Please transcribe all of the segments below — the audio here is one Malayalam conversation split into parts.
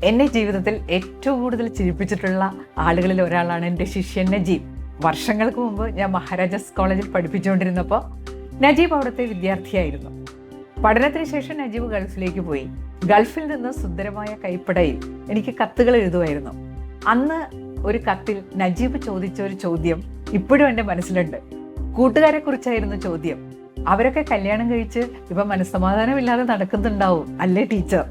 എന്നെ ജീവിതത്തിൽ ഏറ്റവും കൂടുതൽ ചിരിപ്പിച്ചിട്ടുള്ള ആളുകളിൽ ഒരാളാണ് എൻ്റെ ശിഷ്യൻ നജീബ്. വർഷങ്ങൾക്ക് മുമ്പ് ഞാൻ മഹാരാജാസ് കോളേജിൽ പഠിപ്പിച്ചുകൊണ്ടിരുന്നപ്പോൾ നജീബ് അവിടുത്തെ വിദ്യാർത്ഥിയായിരുന്നു. പഠനത്തിന് ശേഷം നജീബ് ഗൾഫിലേക്ക് പോയി. ഗൾഫിൽ നിന്ന് സുന്ദരമായ കൈപ്പടയിൽ എനിക്ക് കത്തുകൾ എഴുതുമായിരുന്നു. അന്ന് ഒരു കത്തിൽ നജീബ് ചോദിച്ച ഒരു ചോദ്യം ഇപ്പോഴും എൻ്റെ മനസ്സിലുണ്ട്. കൂട്ടുകാരെ കുറിച്ചായിരുന്നു ചോദ്യം. അവരൊക്കെ കല്യാണം കഴിച്ച് ഇപ്പം മനസ്സമാധാനമില്ലാതെ നടക്കുന്നുണ്ടാവും അല്ലേ ടീച്ചർ?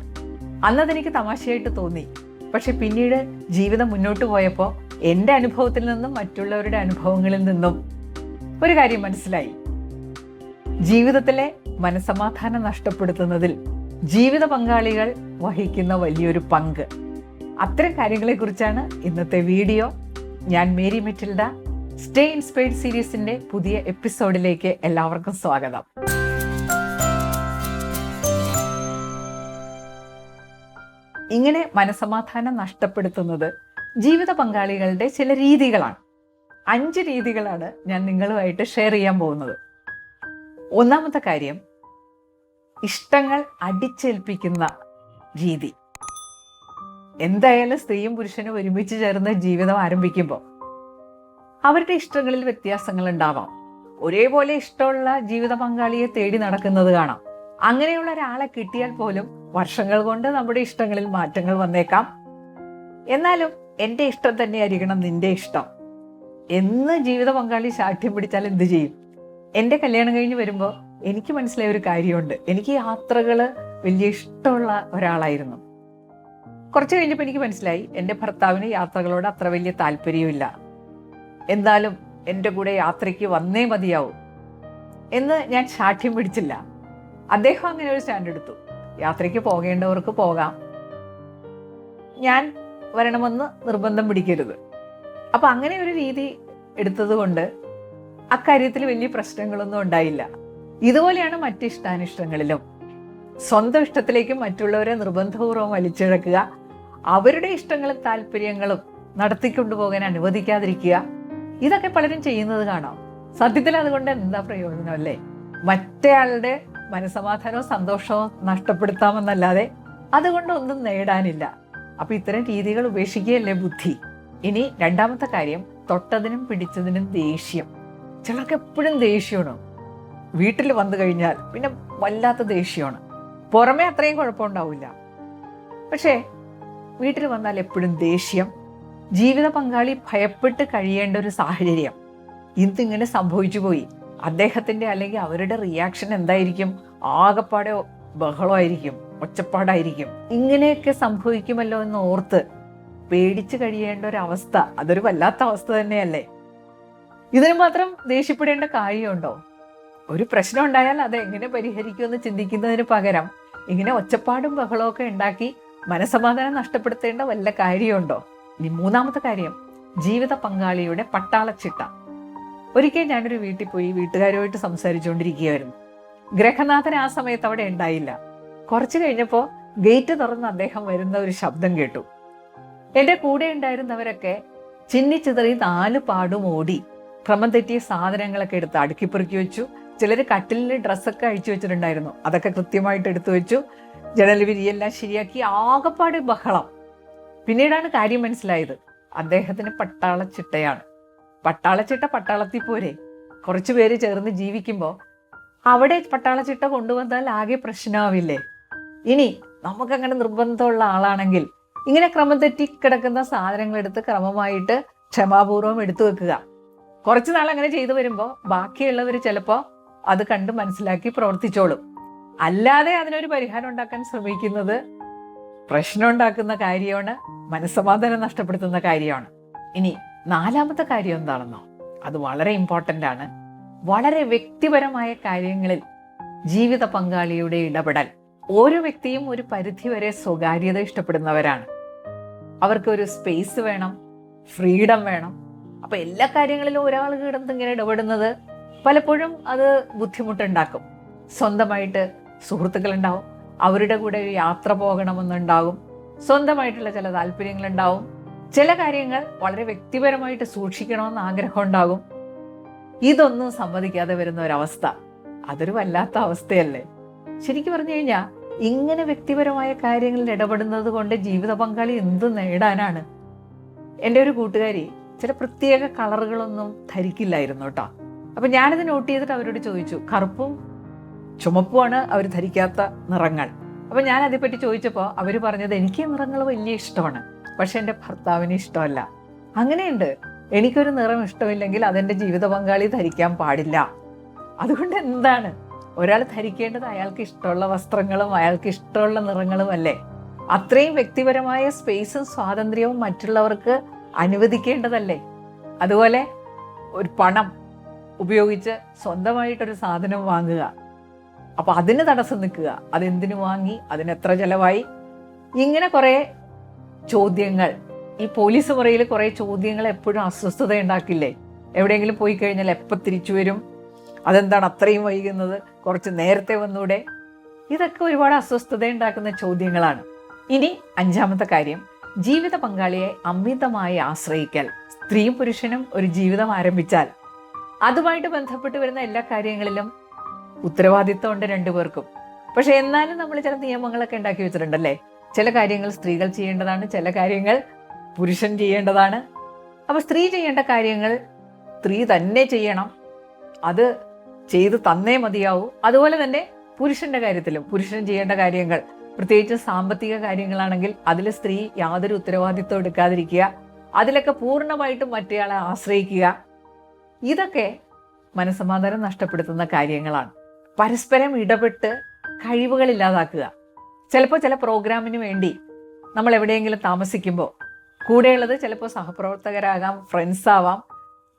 അന്നതെനിക്ക് തമാശയായിട്ട് തോന്നി. പക്ഷെ പിന്നീട് ജീവിതം മുന്നോട്ട് പോയപ്പോൾ എൻ്റെ അനുഭവത്തിൽ നിന്നും മറ്റുള്ളവരുടെ അനുഭവങ്ങളിൽ നിന്നും ഒരു കാര്യം മനസ്സിലായി. ജീവിതത്തിലെ മനസ്സമാധാനം നഷ്ടപ്പെടുത്തുന്നതിൽ ജീവിത പങ്കാളികൾ വഹിക്കുന്ന വലിയൊരു പങ്ക്. അത്തരം കാര്യങ്ങളെക്കുറിച്ചാണ് ഇന്നത്തെ വീഡിയോ. ഞാൻ മേരി മെറ്റിൽഡ. സ്റ്റേ ഇൻസ്പയർഡ് സീരീസിൻ്റെ പുതിയ എപ്പിസോഡിലേക്ക് എല്ലാവർക്കും സ്വാഗതം. ഇങ്ങനെ മനസ്സമാധാനം നഷ്ടപ്പെടുത്തുന്നത് ജീവിത പങ്കാളികളുടെ ചില രീതികളാണ്. 5 രീതികളാണ് ഞാൻ നിങ്ങളുമായിട്ട് ഷെയർ ചെയ്യാൻ പോകുന്നത്. ഒന്നാമത്തെ കാര്യം, ഇഷ്ടങ്ങൾ അടിച്ചേൽപ്പിക്കുന്ന രീതി. എന്തായാലും സ്ത്രീയും പുരുഷനും ഒരുമിച്ച് ചേർന്ന് ജീവിതം ആരംഭിക്കുമ്പോൾ അവരുടെ ഇഷ്ടങ്ങളിൽ വ്യത്യാസങ്ങൾ ഉണ്ടാവാം. ഒരേപോലെ ഇഷ്ടമുള്ള ജീവിത പങ്കാളിയെ തേടി നടക്കുന്നത് കാണാം. അങ്ങനെയുള്ള ഒരാളെ കിട്ടിയാൽ പോലും വർഷങ്ങൾ കൊണ്ട് നമ്മുടെ ഇഷ്ടങ്ങളിൽ മാറ്റങ്ങൾ വന്നേക്കാം. എന്നാലും എൻ്റെ ഇഷ്ടം തന്നെയായിരിക്കണം നിന്റെ ഇഷ്ടം എന്ന് ജീവിത പങ്കാളി ശാഠ്യം പിടിച്ചാൽ എന്ത് ചെയ്യും? എൻ്റെ കല്യാണം കഴിഞ്ഞ് വരുമ്പോൾ എനിക്ക് മനസ്സിലായ ഒരു കാര്യമുണ്ട്. എനിക്ക് യാത്രകൾ വലിയ ഇഷ്ടമുള്ള ഒരാളായിരുന്നു. കുറച്ച് കഴിഞ്ഞപ്പോൾ എനിക്ക് മനസ്സിലായി എൻ്റെ ഭർത്താവിന് യാത്രകളോട് അത്ര വലിയ താല്പര്യമില്ല. എന്നാലും എൻ്റെ കൂടെ യാത്രയ്ക്ക് വന്നേ മതിയാവും എന്ന് ഞാൻ ശാഠ്യം പിടിച്ചില്ല. അദ്ദേഹം അങ്ങനെ ഒരു സ്റ്റാൻഡ് എടുത്തു. യാത്രയ്ക്ക് പോകേണ്ടവർക്ക് പോകാം, ഞാൻ വരണമെന്ന് നിർബന്ധം പിടിക്കരുത്. അപ്പം അങ്ങനെ ഒരു രീതി എടുത്തത് കൊണ്ട് അക്കാര്യത്തിൽ വലിയ പ്രശ്നങ്ങളൊന്നും ഉണ്ടായില്ല. ഇതുപോലെയാണ് മറ്റ് ഇഷ്ടാനിഷ്ടങ്ങളിലും. സ്വന്തം ഇഷ്ടത്തിലേക്കും മറ്റുള്ളവരെ നിർബന്ധപൂർവ്വം വലിച്ചിഴക്കുക, അവരുടെ ഇഷ്ടങ്ങളും താല്പര്യങ്ങളും നടത്തിക്കൊണ്ടുപോകാൻ അനുവദിക്കാതിരിക്കുക, ഇതൊക്കെ പലരും ചെയ്യുന്നത് കാണാം. സത്യത്തിൽ അതുകൊണ്ട് എന്താ പ്രയോജനം അല്ലേ? മറ്റേയാളുടെ മനസ്സമാധാനവും സന്തോഷവും നഷ്ടപ്പെടുത്താമെന്നല്ലാതെ അതുകൊണ്ടൊന്നും നേടാനില്ല. അപ്പൊ ഇത്തരം രീതികൾ ഉപേക്ഷിക്കുകയല്ലേ ബുദ്ധി. ഇനി രണ്ടാമത്തെ കാര്യം, തൊട്ടതിനും പിടിച്ചതിനും ദേഷ്യം. ചിലർക്ക് എപ്പോഴും ദേഷ്യമാണ്. വീട്ടിൽ വന്നു കഴിഞ്ഞാൽ പിന്നെ വല്ലാത്ത ദേഷ്യമാണ്. പുറമെ അത്രയും കുഴപ്പമുണ്ടാവില്ല, പക്ഷേ വീട്ടിൽ വന്നാൽ എപ്പോഴും ദേഷ്യം. ജീവിത പങ്കാളി ഭയപ്പെട്ട് കഴിയേണ്ട ഒരു സാഹചര്യം. ഇതിങ്ങനെ സംഭവിച്ചു പോയി. അദ്ദേഹത്തിൻ്റെ അല്ലെങ്കിൽ അവരുടെ റിയാക്ഷൻ എന്തായിരിക്കും? ആകെപ്പാടെ ബഹളമായിരിക്കും, ഒച്ചപ്പാടായിരിക്കും. ഇങ്ങനെയൊക്കെ സംഭവിക്കുമല്ലോ എന്ന് ഓർത്ത് പേടിച്ച് കഴിയേണ്ട ഒരവസ്ഥ, അതൊരു വല്ലാത്ത അവസ്ഥ തന്നെയല്ലേ? ഇതിന് മാത്രം ദേഷ്യപ്പെടേണ്ട കാര്യമുണ്ടോ? ഒരു പ്രശ്നം ഉണ്ടായാൽ അത് എങ്ങനെ പരിഹരിക്കുമെന്ന് ചിന്തിക്കുന്നതിന് പകരം ഇങ്ങനെ ഒച്ചപ്പാടും ബഹളമൊക്കെ ഉണ്ടാക്കി മനസ്സമാധാനം നഷ്ടപ്പെടുത്തേണ്ട വല്ല കാര്യമുണ്ടോ? ഇനി മൂന്നാമത്തെ കാര്യം, ജീവിത പങ്കാളിയുടെ പട്ടാളച്ചിട്ട. ഒരിക്കൽ ഞാനൊരു വീട്ടിൽ പോയി വീട്ടുകാരുമായിട്ട് സംസാരിച്ചുകൊണ്ടിരിക്കുകയായിരുന്നു. ഗ്രഹനാഥൻ ആ സമയത്ത് അവിടെ ഉണ്ടായില്ല. കുറച്ച് കഴിഞ്ഞപ്പോൾ ഗേറ്റ് തുറന്ന് അദ്ദേഹം വരുന്ന ഒരു ശബ്ദം കേട്ടു. എൻ്റെ കൂടെ ഉണ്ടായിരുന്നവരൊക്കെ ചിന്നിച്ചിതറി 4 പാടും ഓടി. ക്രമം തെറ്റിയ സാധനങ്ങളൊക്കെ എടുത്ത് അടുക്കിപ്പെറുക്കി വെച്ചു. ചിലർ കട്ടിലിൽ ഡ്രസ്സൊക്കെ അഴിച്ചു വെച്ചിട്ടുണ്ടായിരുന്നു, അതൊക്കെ കൃത്യമായിട്ട് എടുത്തു വെച്ചു. ജനൽ വിരിയെല്ലാം ശരിയാക്കി. ആകപ്പാട് ബഹളം. പിന്നീടാണ് കാര്യം മനസ്സിലായത്, അദ്ദേഹത്തിന് പട്ടാളച്ചിട്ടയാണ്. പട്ടാളച്ചിട്ട പട്ടാളത്തിൽ പോരെ, കുറച്ചു പേര് ചേർന്ന് ജീവിക്കുമ്പോൾ അവിടെ പട്ടാളച്ചിട്ട കൊണ്ടുവന്നാൽ ആകെ പ്രശ്നമാവില്ലേ? ഇനി നമുക്കങ്ങനെ നിർബന്ധമുള്ള ആളാണെങ്കിൽ ഇങ്ങനെ ക്രമം തെറ്റി കിടക്കുന്ന സാധനങ്ങൾ എടുത്ത് ക്രമമായിട്ട് ക്ഷമാപൂർവം എടുത്തു വെക്കുക. കുറച്ച് നാൾ അങ്ങനെ ചെയ്തു വരുമ്പോൾ ബാക്കിയുള്ളവർ ചിലപ്പോൾ അത് കണ്ട് മനസ്സിലാക്കി പ്രവർത്തിച്ചോളും. അല്ലാതെ അതിനൊരു പരിഹാരം ഉണ്ടാക്കാൻ ശ്രമിക്കുന്നത് പ്രശ്നം ഉണ്ടാക്കുന്ന കാര്യമാണ്, മനസ്സമാധാനം നഷ്ടപ്പെടുത്തുന്ന കാര്യമാണ്. ഇനി നാലാമത്തെ കാര്യം എന്താണെന്നോ? അത് വളരെ ഇമ്പോർട്ടൻ്റ് ആണ്. വളരെ വ്യക്തിപരമായ കാര്യങ്ങളിൽ ജീവിത പങ്കാളിയുടെ ഇടപെടൽ. ഓരോ വ്യക്തിയും ഒരു പരിധിവരെ സ്വകാര്യത ഇഷ്ടപ്പെടുന്നവരാണ്. അവർക്കൊരു സ്പേസ് വേണം, ഫ്രീഡം വേണം. അപ്പം എല്ലാ കാര്യങ്ങളിലും ഒരാൾ കിടന്ന് ഇങ്ങനെ ഇടപെടുന്നത് പലപ്പോഴും അത് ബുദ്ധിമുട്ടുണ്ടാക്കും. സ്വന്തമായിട്ട് സുഹൃത്തുക്കളുണ്ടാവും, അവരുടെ കൂടെ ഒരു യാത്ര പോകണമെന്നുണ്ടാകും, സ്വന്തമായിട്ടുള്ള ചില താല്പര്യങ്ങളുണ്ടാവും, ചില കാര്യങ്ങൾ വളരെ വ്യക്തിപരമായിട്ട് സൂക്ഷിക്കണമെന്ന് ആഗ്രഹം ഉണ്ടാകും. ഇതൊന്നും സമ്മതിക്കാതെ വരുന്ന ഒരവസ്ഥ, അതൊരു വല്ലാത്ത അവസ്ഥയല്ലേ? ശരിക്കും പറഞ്ഞു കഴിഞ്ഞാൽ ഇങ്ങനെ വ്യക്തിപരമായ കാര്യങ്ങളിൽ ഇടപെടുന്നത് കൊണ്ട് ജീവിത പങ്കാളി എന്ത് നേടാനാണ്? എൻ്റെ ഒരു കൂട്ടുകാരി ചില പ്രത്യേക കളറുകളൊന്നും ധരിക്കില്ലായിരുന്നു കേട്ടോ. അപ്പം ഞാനത് നോട്ട് ചെയ്തിട്ട് അവരോട് ചോദിച്ചു, കറുപ്പും ചുമപ്പുമാണ് അവർ ധരിക്കാത്ത നിറങ്ങൾ. അപ്പം ഞാൻ അതേപ്പറ്റി ചോദിച്ചപ്പോൾ അവർ പറഞ്ഞത്, എനിക്ക് നിറങ്ങൾ വലിയ ഇഷ്ടമാണ്, പക്ഷെ എൻ്റെ ഭർത്താവിന് ഇഷ്ടമല്ല. അങ്ങനെയുണ്ട്, എനിക്കൊരു നിറം ഇഷ്ടമില്ലെങ്കിൽ അതെൻ്റെ ജീവിത പങ്കാളി ധരിക്കാൻ പാടില്ല. അതുകൊണ്ട് എന്താണ്, ഒരാൾ ധരിക്കേണ്ടത് അയാൾക്ക് ഇഷ്ടമുള്ള വസ്ത്രങ്ങളും അയാൾക്ക് ഇഷ്ടമുള്ള നിറങ്ങളും അല്ലേ? അത്രയും വ്യക്തിപരമായ സ്പേസും സ്വാതന്ത്ര്യവും മറ്റുള്ളവർക്ക് അനുവദിക്കേണ്ടതല്ലേ? അതുപോലെ ഒരു പണം ഉപയോഗിച്ച് സ്വന്തമായിട്ടൊരു സാധനം വാങ്ങുക, അപ്പോൾ അതിന് തടസ്സം നിൽക്കുക, അതെന്തിനു വാങ്ങി, അതിനെത്ര ചെലവായി, ഇങ്ങനെ കുറേ ചോദ്യങ്ങൾ. ഈ പോലീസ് മുറിയിൽ കുറേ ചോദ്യങ്ങൾ എപ്പോഴും അസ്വസ്ഥത ഉണ്ടാക്കില്ലേ? എവിടെയെങ്കിലും പോയി കഴിഞ്ഞാൽ എപ്പോൾ തിരിച്ചു വരും, അതെന്താണ് അത്രയും വൈകുന്നത്, കുറച്ച് നേരത്തെ വന്നൂടെ, ഇതൊക്കെ ഒരുപാട് അസ്വസ്ഥത ഉണ്ടാക്കുന്ന ചോദ്യങ്ങളാണ്. ഇനി 5ാമത്തെ കാര്യം, ജീവിത പങ്കാളിയെ അമിതമായി ആശ്രയിക്കൽ. സ്ത്രീയും പുരുഷനും ഒരു ജീവിതം ആരംഭിച്ചാൽ അതുമായിട്ട് ബന്ധപ്പെട്ട് വരുന്ന എല്ലാ കാര്യങ്ങളിലും ഉത്തരവാദിത്വമുണ്ട് രണ്ടുപേർക്കും. പക്ഷെ എന്നാലും നമ്മൾ ചില നിയമങ്ങളൊക്കെ ഉണ്ടാക്കി വെച്ചിട്ടുണ്ടല്ലേ? ചില കാര്യങ്ങൾ സ്ത്രീകൾ ചെയ്യേണ്ടതാണ്, ചില കാര്യങ്ങൾ പുരുഷൻ ചെയ്യേണ്ടതാണ്. അപ്പോൾ സ്ത്രീ ചെയ്യേണ്ട കാര്യങ്ങൾ സ്ത്രീ തന്നെ ചെയ്യണം, അത് ചെയ്ത് തന്നേ മതിയാവൂ. അതുപോലെ തന്നെ പുരുഷന്റെ കാര്യത്തിലും പുരുഷൻ ചെയ്യേണ്ട കാര്യങ്ങൾ, പ്രത്യേകിച്ച് സാമ്പത്തിക കാര്യങ്ങളാണെങ്കിൽ അതിൽ സ്ത്രീ യാതൊരു ഉത്തരവാദിത്വം എടുക്കാതിരിക്കുക, അതിലൊക്കെ പൂർണ്ണമായിട്ടും മറ്റേയാളെ ആശ്രയിക്കുക. ഇതൊക്കെ മനസ്സമാധാനം നഷ്ടപ്പെടുത്തുന്ന കാര്യങ്ങളാണ്. പരസ്പരം ഇടപെട്ട് കഴിവുകൾ ഇല്ലാതാക്കുക. ചിലപ്പോൾ ചില പ്രോഗ്രാമിന് വേണ്ടി നമ്മൾ എവിടെയെങ്കിലും താമസിക്കുമ്പോൾ കൂടെയുള്ളത് ചിലപ്പോൾ സഹപ്രവർത്തകരാകാം, ഫ്രണ്ട്സ് ആവാം.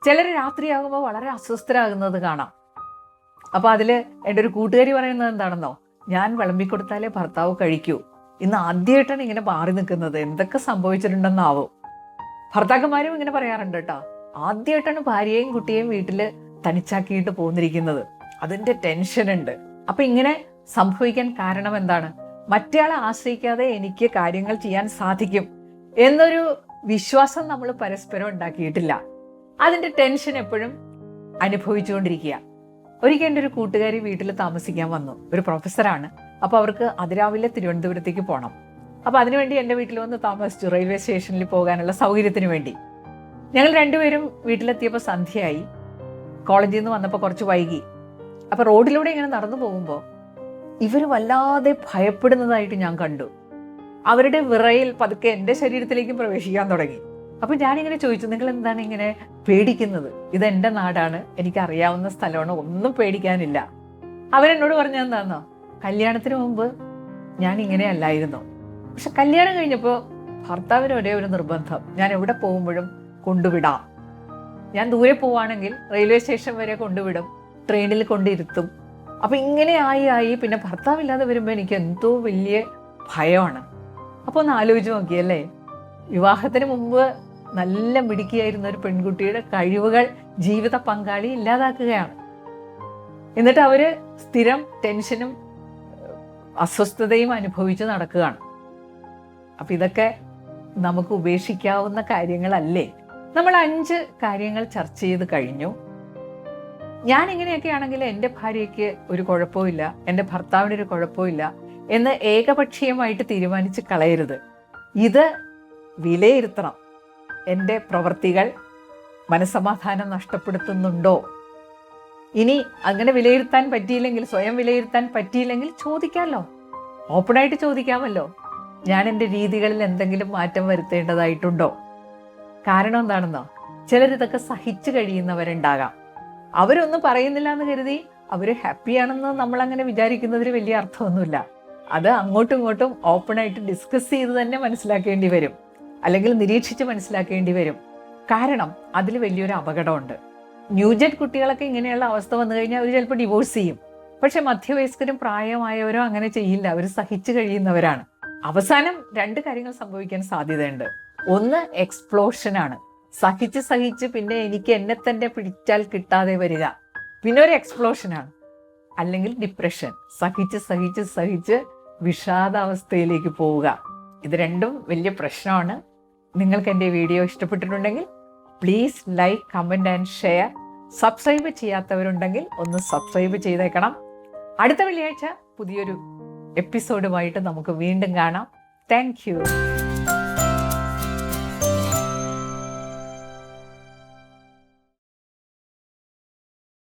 ചിലർ രാത്രിയാകുമ്പോൾ വളരെ അസ്വസ്ഥരാകുന്നത് കാണാം. അപ്പോൾ അതിൽ എൻ്റെ ഒരു കൂട്ടുകാരി പറയുന്നത് എന്താണെന്നോ, ഞാൻ വിളമ്പിക്കൊടുത്താലേ ഭർത്താവ് കഴിക്കൂ, ഇന്ന് ആദ്യമായിട്ടാണ് ഇങ്ങനെ മാറി നിൽക്കുന്നത്, എന്തൊക്കെ സംഭവിച്ചിട്ടുണ്ടെന്നാവും. ഭർത്താക്കന്മാരും ഇങ്ങനെ പറയാറുണ്ട് കേട്ടോ, ആദ്യമായിട്ടാണ് ഭാര്യയെയും കുട്ടിയെയും വീട്ടിൽ തനിച്ചാക്കിയിട്ട് പോന്നിരിക്കുന്നത്, അതിൻ്റെ ടെൻഷനുണ്ട്. അപ്പം ഇങ്ങനെ സംഭവിക്കാൻ കാരണം എന്താണ്? മറ്റേയാളെ ആശ്രയിക്കാതെ എനിക്ക് കാര്യങ്ങൾ ചെയ്യാൻ സാധിക്കും എന്നൊരു വിശ്വാസം നമ്മൾ പരസ്പരം ഉണ്ടാക്കിയിട്ടില്ല. അതിൻ്റെ ടെൻഷൻ എപ്പോഴും അനുഭവിച്ചുകൊണ്ടിരിക്കുക. ഒരിക്കൽ എൻ്റെ ഒരു കൂട്ടുകാരി വീട്ടിൽ താമസിക്കാൻ വന്നു, ഒരു പ്രൊഫസറാണ്. അപ്പോൾ അവർക്ക് അതിരാവിലെ തിരുവനന്തപുരത്തേക്ക് പോകണം. അപ്പോൾ അതിനുവേണ്ടി എൻ്റെ വീട്ടിൽ വന്ന് താമസിച്ചു, റെയിൽവേ സ്റ്റേഷനിൽ പോകാനുള്ള സൗകര്യത്തിന് വേണ്ടി. ഞങ്ങൾ രണ്ടുപേരും വീട്ടിലെത്തിയപ്പോൾ സന്ധ്യയായി. കോളേജിൽ നിന്ന് വന്നപ്പോൾ കുറച്ച് വൈകി. അപ്പോൾ റോഡിലൂടെ ഇങ്ങനെ നടന്നു പോകുമ്പോൾ ഇവർ വല്ലാതെ ഭയപ്പെടുന്നതായിട്ട് ഞാൻ കണ്ടു. അവരുടെ വിറയിൽ പതുക്കെ എൻ്റെ ശരീരത്തിലേക്കും പ്രവേശിക്കാൻ തുടങ്ങി. അപ്പം ഞാനിങ്ങനെ ചോദിച്ചു, നിങ്ങൾ എന്താണ് ഇങ്ങനെ പേടിക്കുന്നത്? ഇതെൻ്റെ നാടാണ്, എനിക്കറിയാവുന്ന സ്ഥലമാണ്, ഒന്നും പേടിക്കാനില്ല. അവരെന്നോട് പറഞ്ഞത് എന്താണെന്നോ, കല്യാണത്തിന് മുമ്പ് ഞാൻ ഇങ്ങനെ അല്ലായിരുന്നു, പക്ഷെ കല്യാണം കഴിഞ്ഞപ്പോൾ ഭർത്താവിന് ഒരേ ഒരു നിർബന്ധം, ഞാൻ എവിടെ പോകുമ്പോഴും കൊണ്ടുവിടാം. ഞാൻ ദൂരെ പോവുകയാണെങ്കിൽ റെയിൽവേ സ്റ്റേഷൻ വരെ കൊണ്ടുവിടും, ട്രെയിനിൽ കൊണ്ടിരുത്തും. അപ്പം ഇങ്ങനെ ആയി പിന്നെ ഭർത്താവില്ലാതെ വരുമ്പോൾ എനിക്ക് എന്തോ വലിയ ഭയമാണ്. അപ്പോൾ ഒന്ന് ആലോചിച്ച് നോക്കിയല്ലേ, വിവാഹത്തിന് മുമ്പ് നല്ല മിടുക്കിയായിരുന്ന ഒരു പെൺകുട്ടിയുടെ കഴിവുകൾ ജീവിത പങ്കാളി ഇല്ലാതാക്കുകയാണ്. എന്നിട്ട് അവർ സ്ഥിരം ടെൻഷനും അസ്വസ്ഥതയും അനുഭവിച്ച് നടക്കുകയാണ്. അപ്പം ഇതൊക്കെ നമുക്ക് ഉപേക്ഷിക്കാവുന്ന കാര്യങ്ങളല്ലേ? നമ്മൾ 5 കാര്യങ്ങൾ ചർച്ച ചെയ്ത് കഴിഞ്ഞു. ഞാൻ ഇങ്ങനെയൊക്കെ ആണെങ്കിൽ എൻ്റെ ഭാര്യയ്ക്ക് ഒരു കുഴപ്പമില്ല, എൻ്റെ ഭർത്താവിനൊരു കുഴപ്പമില്ല എന്ന് ഏകപക്ഷീയമായിട്ട് തീരുമാനിച്ച് കളയരുത്. ഇത് വിലയിരുത്തണം. എൻ്റെ പ്രവൃത്തികൾ മനസ്സമാധാനം നഷ്ടപ്പെടുത്തുന്നുണ്ടോ? ഇനി അങ്ങനെ വിലയിരുത്താൻ പറ്റിയില്ലെങ്കിൽ, സ്വയം വിലയിരുത്താൻ പറ്റിയില്ലെങ്കിൽ ചോദിക്കാമല്ലോ, ഓപ്പണായിട്ട് ചോദിക്കാമല്ലോ, ഞാൻ എൻ്റെ രീതികളിൽ എന്തെങ്കിലും മാറ്റം വരുത്തേണ്ടതായിട്ടുണ്ടോ? കാരണം എന്താണെന്നോ, ചിലരിതൊക്കെ സഹിച്ചു കഴിയുന്നവരുണ്ടാകാം. അവരൊന്നും പറയുന്നില്ല എന്ന് കരുതി അവർ ഹാപ്പിയാണെന്ന് നമ്മളങ്ങനെ വിചാരിക്കുന്നതിൽ വലിയ അർത്ഥമൊന്നുമില്ല. അത് അങ്ങോട്ടും ഇങ്ങോട്ടും ഓപ്പണായിട്ട് ഡിസ്കസ് ചെയ്ത് തന്നെ മനസ്സിലാക്കേണ്ടി വരും, അല്ലെങ്കിൽ നിരീക്ഷിച്ച് മനസ്സിലാക്കേണ്ടി വരും. കാരണം അതിൽ വലിയൊരു അപകടമുണ്ട്. ന്യൂജൻ കുട്ടികളൊക്കെ ഇങ്ങനെയുള്ള അവസ്ഥ വന്നു കഴിഞ്ഞാൽ അവർ ചിലപ്പോൾ ഡിവോഴ്സ് ചെയ്യും. പക്ഷെ മധ്യവയസ്കരും പ്രായമായവരോ അങ്ങനെ ചെയ്യില്ല, അവർ സഹിച്ചു കഴിയുന്നവരാണ്. അവസാനം 2 കാര്യങ്ങൾ സംഭവിക്കാൻ സാധ്യതയുണ്ട്. ഒന്ന് എക്സ്പ്ലോഷനാണ്, സഹിച്ച് പിന്നെ എനിക്ക് എന്നെ തന്നെ പിടിച്ചാൽ കിട്ടാതെ വരിക, പിന്നെ ഒരു എക്സ്പ്ലോഷനാണ്. അല്ലെങ്കിൽ ഡിപ്രഷൻ, സഹിച്ച് വിഷാദാവസ്ഥയിലേക്ക് പോവുക. ഇത് രണ്ടും വലിയ പ്രശ്നമാണ്. നിങ്ങൾക്ക് എൻ്റെ വീഡിയോ ഇഷ്ടപ്പെട്ടിട്ടുണ്ടെങ്കിൽ please like, comment and share. Subscribe ചെയ്യാത്തവരുണ്ടെങ്കിൽ ഒന്ന് സബ്സ്ക്രൈബ് ചെയ്തേക്കണം. അടുത്ത വെള്ളിയാഴ്ച പുതിയൊരു എപ്പിസോഡുമായിട്ട് നമുക്ക് വീണ്ടും കാണാം. Thank you.